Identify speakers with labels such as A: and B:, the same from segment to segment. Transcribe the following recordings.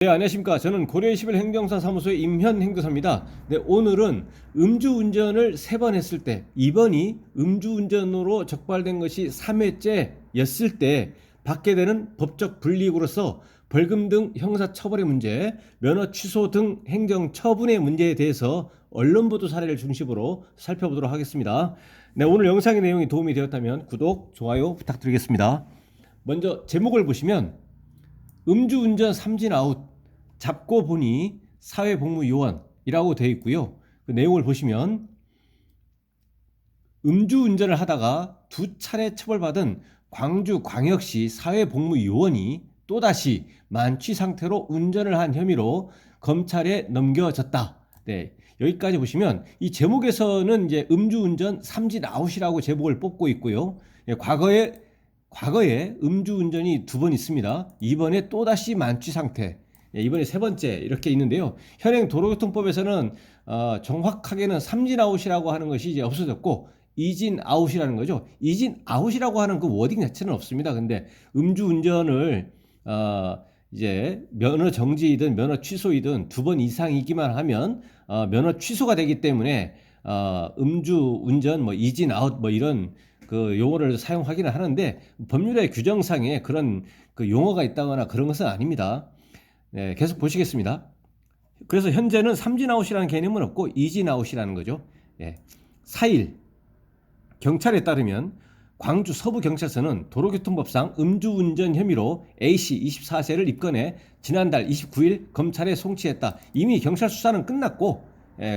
A: 네, 안녕하십니까. 저는 고려21 행정사 사무소의 임현 행정사입니다. 네, 오늘은 음주운전을 3번 했을 때, 이번이 음주운전으로 적발된 것이 3회째였을 때 받게 되는 법적 불이익으로서 벌금 등 형사처벌의 문제, 면허 취소 등 행정처분의 문제에 대해서 언론보도 사례를 중심으로 살펴보도록 하겠습니다. 네, 오늘 영상의 내용이 도움이 되었다면 구독, 좋아요 부탁드리겠습니다. 먼저 제목을 보시면 음주운전 삼진 아웃 잡고 보니 사회복무요원이라고 되어 있고요. 그 내용을 보시면 음주운전을 하다가 2차례 처벌받은 광주광역시 사회복무요원이 또다시 만취 상태로 운전을 한 혐의로 검찰에 넘겨졌다. 네, 여기까지 보시면 이 제목에서는 이제 음주운전 삼진 아웃이라고 제목을 뽑고 있고요. 예, 과거에 음주운전이 2번 있습니다. 이번에 또다시 만취 상태, 이번에 3번째 이렇게 있는데요. 현행 도로교통법에서는 정확하게는 삼진 아웃이라고 하는 것이 이제 없어졌고 이진 아웃이라는 거죠. 이진 아웃이라고 하는 그 워딩 자체는 없습니다. 근데 음주운전을 이제 면허 정지이든 면허 취소이든 2번 이상이기만 하면 면허 취소가 되기 때문에 음주운전 뭐 이진 아웃 뭐 이런 그 용어를 사용하기는 하는데 법률의 규정상에 그런 그 용어가 있다거나 그런 것은 아닙니다. 네, 계속 보시겠습니다. 그래서 현재는 삼진 아웃이라는 개념은 없고 이진 아웃이라는 거죠. 예. 4일 경찰에 따르면 광주 서부경찰서는 도로교통법상 음주운전 혐의로 A씨 24세를 입건해 지난달 29일 검찰에 송치했다. 이미 경찰 수사는 끝났고,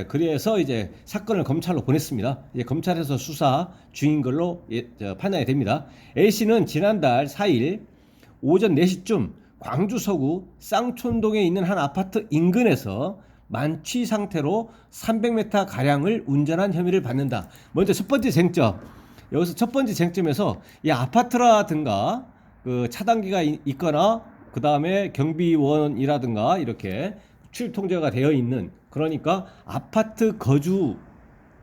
A: 그래서 이제 사건을 검찰로 보냈습니다. 이제 검찰에서 수사 중인 걸로 판단이 됩니다. A씨는 지난달 4일 오전 4시쯤 광주 서구 쌍촌동에 있는 한 아파트 인근에서 만취 상태로 300m 가량을 운전한 혐의를 받는다. 먼저 첫 번째 쟁점. 여기서 첫 번째 쟁점에서 이 아파트라든가 그 차단기가 있거나 그 다음에 경비원이라든가 이렇게 출입 통제가 되어 있는, 그러니까 아파트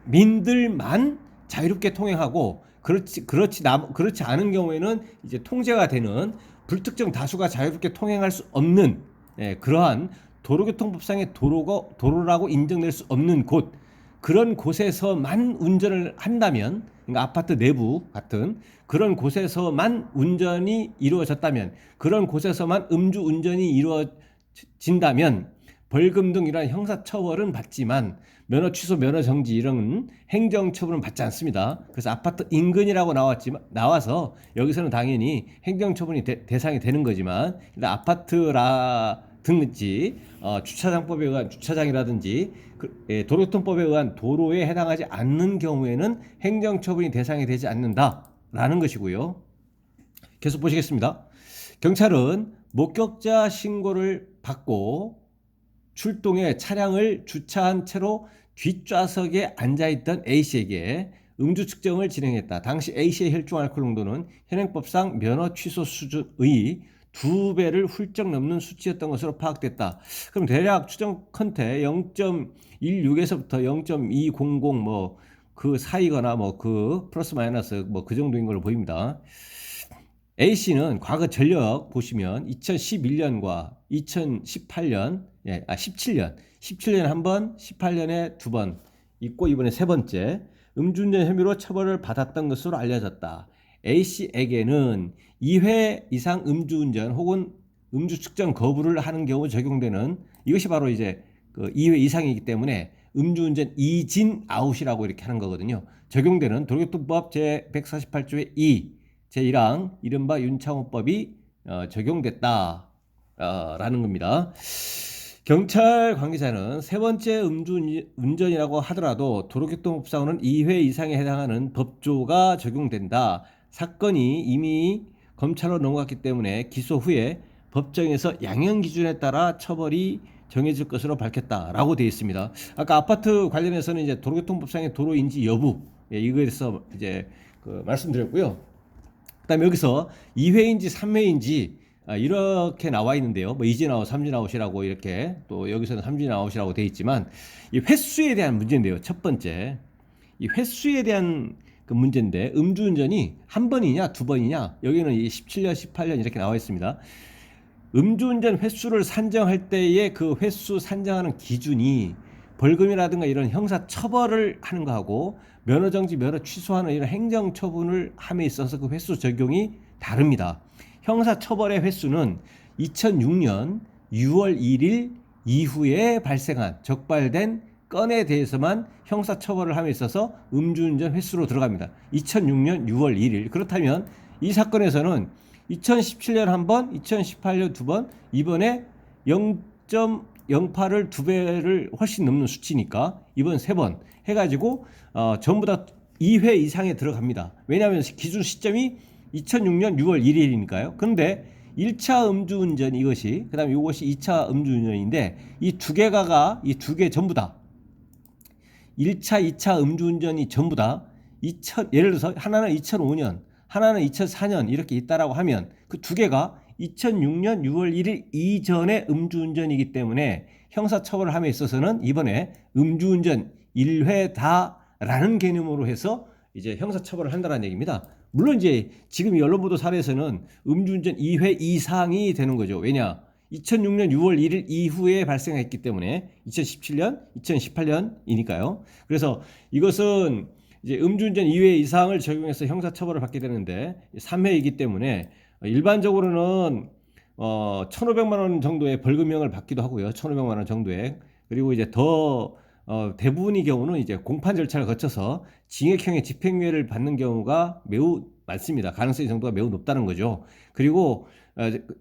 A: 거주민들만 자유롭게 통행하고 그렇지 않은 경우에는 이제 통제가 되는 불특정 다수가 자유롭게 통행할 수 없는 그러한 도로교통법상의 도로라고 인정될 수 없는 곳, 그런 곳에서만 운전을 한다면, 그러니까 아파트 내부 같은 그런 곳에서만 운전이 이루어졌다면, 그런 곳에서만 음주운전이 이루어진다면 벌금 등 이러한 형사처벌은 받지만 면허 취소, 면허 정지 이런 행정처벌은 받지 않습니다. 그래서 아파트 인근이라고 나와서 여기서는 당연히 행정처분이 대상이 되는 거지만, 아파트라든지 주차장법에 의한 주차장이라든지 도로교통법에 의한 도로에 해당하지 않는 경우에는 행정처분이 대상이 되지 않는다라는 것이고요. 계속 보시겠습니다. 경찰은 목격자 신고를 받고 출동해 차량을 주차한 채로 뒷좌석에 앉아있던 A씨에게 음주 측정을 진행했다. 당시 A씨의 혈중 알코올 농도는 현행법상 면허 취소 수준의 2배를 훌쩍 넘는 수치였던 것으로 파악됐다. 그럼 대략 추정컨대 0.16에서부터 0.200 뭐 그 사이거나 뭐 그 플러스 마이너스 뭐 그 정도인 걸로 보입니다. A씨는 과거 전력 보시면 2011년과 2018년, 17년에 한 번, 18년에 2번 있고 이번에 3번째 음주운전 혐의로 처벌을 받았던 것으로 알려졌다. A씨에게는 2회 이상 음주운전 혹은 음주 측정 거부를 하는 경우 적용되는, 이것이 바로 이제 그 2회 이상이기 때문에 음주운전 이진 아웃이라고 이렇게 하는 거거든요. 적용되는 도로교통법 제148조의 2 제1항 이른바 윤창호법이 적용됐다 라는 겁니다. 경찰 관계자는 3번째 음주운전이라고 하더라도 도로교통법상으로는 2회 이상에 해당하는 법조가 적용된다. 사건이 이미 검찰로 넘어갔기 때문에 기소 후에 법정에서 양형 기준에 따라 처벌이 정해질 것으로 밝혔다라고 되어 있습니다. 아까 아파트 관련해서는 이제 도로교통법상의 도로인지 여부, 이거에 대해서 이제 말씀드렸고요. 그다음에 여기서 2회인지 3회인지 이렇게 나와 있는데요. 뭐 이진 아웃, 삼진 아웃이라고 이렇게, 또 여기서는 삼진 아웃이라고 되어 있지만 이 횟수에 대한 문제인데요. 첫 번째, 이 횟수에 대한 그 문제인데 음주운전이 한 번이냐 두 번이냐, 여기는 17년, 18년 이렇게 나와 있습니다. 음주운전 횟수를 산정할 때의 그 횟수 산정하는 기준이 벌금이라든가 이런 형사 처벌을 하는 거하고 면허정지, 면허 취소하는 이런 행정처분을 함에 있어서 그 횟수 적용이 다릅니다. 형사 처벌의 횟수는 2006년 6월 1일 이후에 발생한 적발된 건에 대해서만 형사처벌을 함에 있어서 음주운전 횟수로 들어갑니다. 2006년 6월 1일. 그렇다면 이 사건에서는 2017년 한 번, 2018년 두 번, 이번에 0.08을 두 배를 훨씬 넘는 수치니까 이번 세 번 해가지고 전부 다 2회 이상에 들어갑니다. 왜냐하면 기준 시점이 2006년 6월 1일이니까요. 그런데 1차 음주운전 이것이, 그 다음에 이것이 2차 음주운전인데 이 두 개 전부 다 1차, 2차 음주운전이 전부 다 예를 들어서 하나는 2005년, 하나는 2004년 이렇게 있다라고 하면 그 두 개가 2006년 6월 1일 이전의 음주운전이기 때문에 형사처벌을 함에 있어서는 이번에 음주운전 1회다라는 개념으로 해서 이제 형사처벌을 한다는 얘기입니다. 물론 이제 지금 이 언론보도 사례에서는 음주운전 2회 이상이 되는 거죠. 왜냐? 2006년 6월 1일 이후에 발생했기 때문에 2017년, 2018년이니까요. 그래서 이것은 이제 음주운전 2회 이상을 적용해서 형사처벌을 받게 되는데 3회이기 때문에 일반적으로는 1,500만 원 정도의 벌금형을 받기도 하고요. 1,500만 원 정도의. 그리고 이제 더 대부분의 경우는 이제 공판 절차를 거쳐서 징역형의 집행유예를 받는 경우가 매우 많습니다. 가능성이 정도가 매우 높다는 거죠. 그리고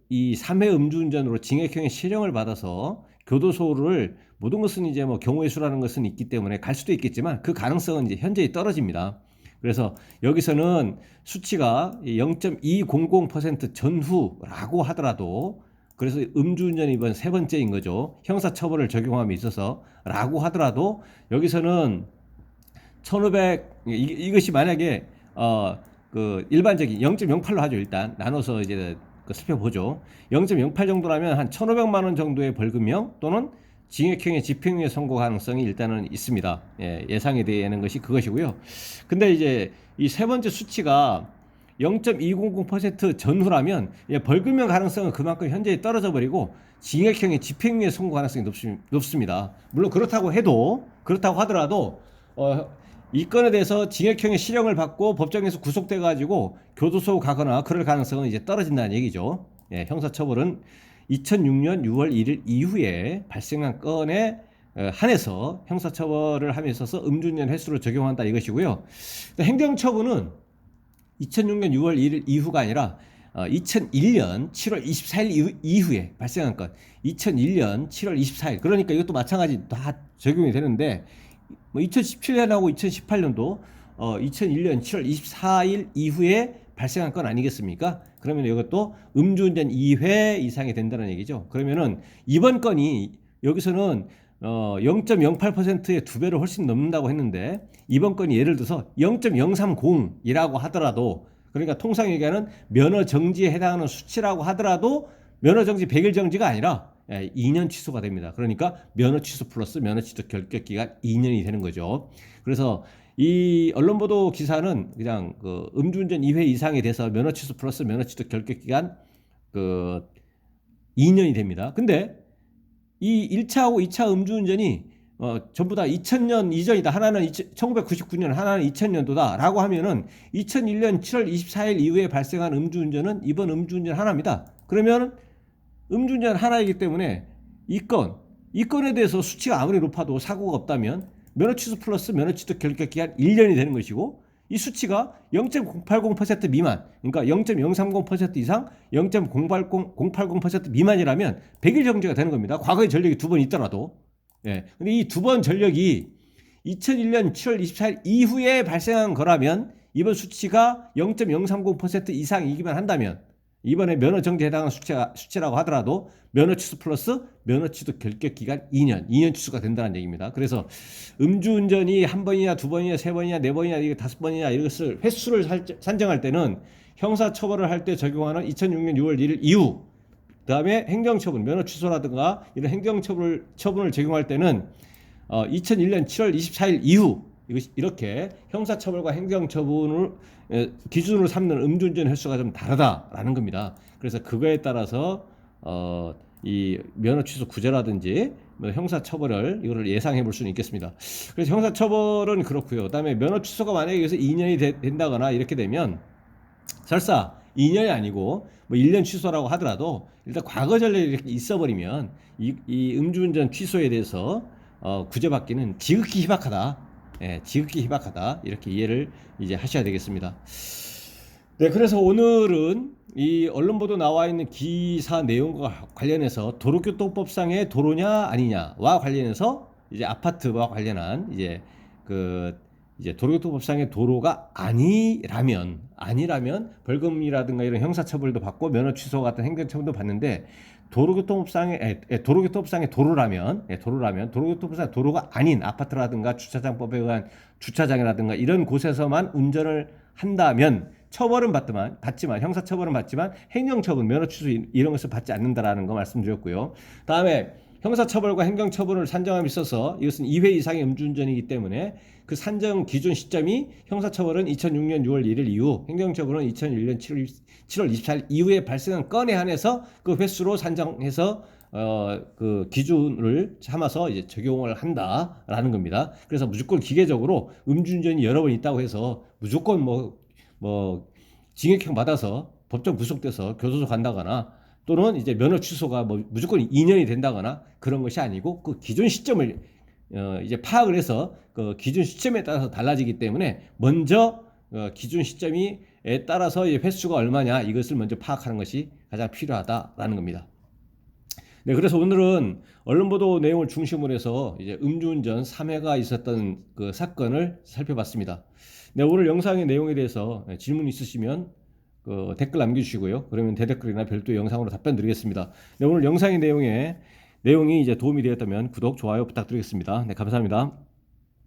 A: 이 3회 음주운전으로 징역형의 실형을 받아서 교도소를 모든 것은 이제 뭐 경우의 수라는 것은 있기 때문에 갈 수도 있겠지만 그 가능성은 이제 현저히 떨어집니다. 그래서 여기서는 수치가 0.200% 전후라고 하더라도, 그래서 음주운전이 이번 세 번째인 거죠. 형사처벌을 적용함에 있어서 라고 하더라도 여기서는 1500, 이것이 만약에 그 일반적인 0.08로 하죠. 일단 나눠서 이제 살펴보죠. 0.08 정도라면 한 1,500만 원 정도의 벌금형 또는 징역형의 집행유예 선고 가능성이 일단은 있습니다. 예상이 되는 것이 그것이고요. 근데 이제 이 세 번째 수치가 0.200% 전후라면 벌금형 가능성은 그만큼 현저히 떨어져 버리고 징역형의 집행유예 선고 가능성이 높습니다. 물론 그렇다고 하더라도 이 건에 대해서 징역형의 실형을 받고 법정에서 구속돼 가지고 교도소 가거나 그럴 가능성은 이제 떨어진다는 얘기죠. 형사처벌은 2006년 6월 1일 이후에 발생한 건에 한해서 형사처벌을 함에 있어서 음주운전 횟수를 적용한다 이것이고요. 행정처분은 2006년 6월 1일 이후가 아니라 2001년 7월 24일 이후에 발생한 건 2001년 7월 24일, 그러니까 이것도 마찬가지 다 적용이 되는데 2017년하고 2018년도 2001년 7월 24일 이후에 발생한 건 아니겠습니까? 그러면 이것도 음주운전 2회 이상이 된다는 얘기죠. 그러면은 이번 건이 여기서는 0.08%의 두 배를 훨씬 넘는다고 했는데 이번 건이 예를 들어서 0.030이라고 하더라도, 그러니까 통상 얘기하는 면허 정지에 해당하는 수치라고 하더라도 면허 정지 100일 정지가 아니라 2년 취소가 됩니다. 그러니까 면허 취소 플러스 면허 취소 결격 기간 2년이 되는 거죠. 그래서 이 언론 보도 기사는 그냥 그 음주운전 2회 이상이 돼서 면허 취소 플러스 면허 취소 결격 기간 그 2년이 됩니다. 근데 이 1차하고 2차 음주운전이 전부 다 2000년 이전이다. 하나는 1999년, 하나는 2000년도다. 라고 하면은 2001년 7월 24일 이후에 발생한 음주운전은 이번 음주운전 하나입니다. 그러면 음주운전 하나이기 때문에 이 건에 대해서 수치가 아무리 높아도 사고가 없다면 면허 취소 플러스 면허 취소 결격 기간 1년이 되는 것이고, 이 수치가 0.080% 미만, 그러니까 0.030% 이상 0.080% 미만이라면 100일 정지가 되는 겁니다. 과거에 전력이 두 번 있더라도. 근데 이 두 번 전력이 2001년 7월 24일 이후에 발생한 거라면 이번 수치가 0.030% 이상이기만 한다면 이번에 면허 정지에 해당하는 수치라고 하더라도 면허 취소 플러스 면허 취소 결격 기간 2년 취소가 된다는 얘기입니다. 그래서 음주운전이 한 번이냐 두 번이냐 세 번이냐 네 번이냐 이게 다섯 번이냐 이것을 횟수를 산정할 때는 형사처벌을 할 때 적용하는 2006년 6월 1일 이후, 그 다음에 행정처분, 면허 취소라든가 이런 행정처분을 적용할 때는 2001년 7월 24일 이후, 이것이 이렇게 형사처벌과 행정처분을 기준으로 삼는 음주운전 횟수가 좀 다르다라는 겁니다. 그래서 그거에 따라서 이 면허 취소 구제라든지 뭐 형사 처벌을 이거를 예상해 볼 수는 있겠습니다. 그래서 형사 처벌은 그렇고요. 그다음에 면허 취소가 만약에 여기서 2년이 된다거나 이렇게 되면 설사 2년이 아니고 뭐 1년 취소라고 하더라도 일단 과거 전례가 이렇게 있어버리면 이 음주운전 취소에 대해서 구제받기는 지극히 희박하다. 예, 지극히 희박하다. 이렇게 이해를 이제 하셔야 되겠습니다. 네, 그래서 오늘은 이 언론 보도 나와 있는 기사 내용과 관련해서 도로교통법상의 도로냐 아니냐와 관련해서 이제 아파트와 관련한 이제 도로교통법상의 도로가 아니라면 벌금이라든가 이런 형사처벌도 받고 면허 취소 같은 행정처벌도 받는데 도로교통법상의 도로라면 도로교통법상의 도로가 아닌 아파트라든가 주차장법에 의한 주차장이라든가 이런 곳에서만 운전을 한다면 처벌은 받지만 형사처벌은 받지만 행정처분, 면허 취소 이런 것을 받지 않는다라는 거 말씀드렸고요. 다음에 형사처벌과 행정처분을 산정함에 있어서 이것은 2회 이상의 음주운전이기 때문에 그 산정 기준 시점이 형사처벌은 2006년 6월 1일 이후, 행정처분은 2001년 7월 24일 이후에 발생한 건에 한해서 그 횟수로 산정해서 그 기준을 삼아서 이제 적용을 한다라는 겁니다. 그래서 무조건 기계적으로 음주운전이 여러 번 있다고 해서 무조건 뭐 징역형 받아서 법정 구속돼서 교도소 간다거나 또는 이제 면허 취소가 뭐 무조건 2년이 된다거나 그런 것이 아니고 그 기준 시점을 이제 파악을 해서 그 기준 시점에 따라서 달라지기 때문에 먼저 기준 시점에 따라서 횟수가 얼마냐 이것을 먼저 파악하는 것이 가장 필요하다라는 겁니다. 네, 그래서 오늘은 언론 보도 내용을 중심으로 해서 이제 음주운전 3회가 있었던 그 사건을 살펴봤습니다. 네, 오늘 영상의 내용에 대해서 질문 있으시면 그 댓글 남겨주시고요. 그러면 대댓글이나 별도 영상으로 답변 드리겠습니다. 네, 오늘 영상의 내용이 이제 도움이 되었다면 구독, 좋아요 부탁드리겠습니다. 네, 감사합니다.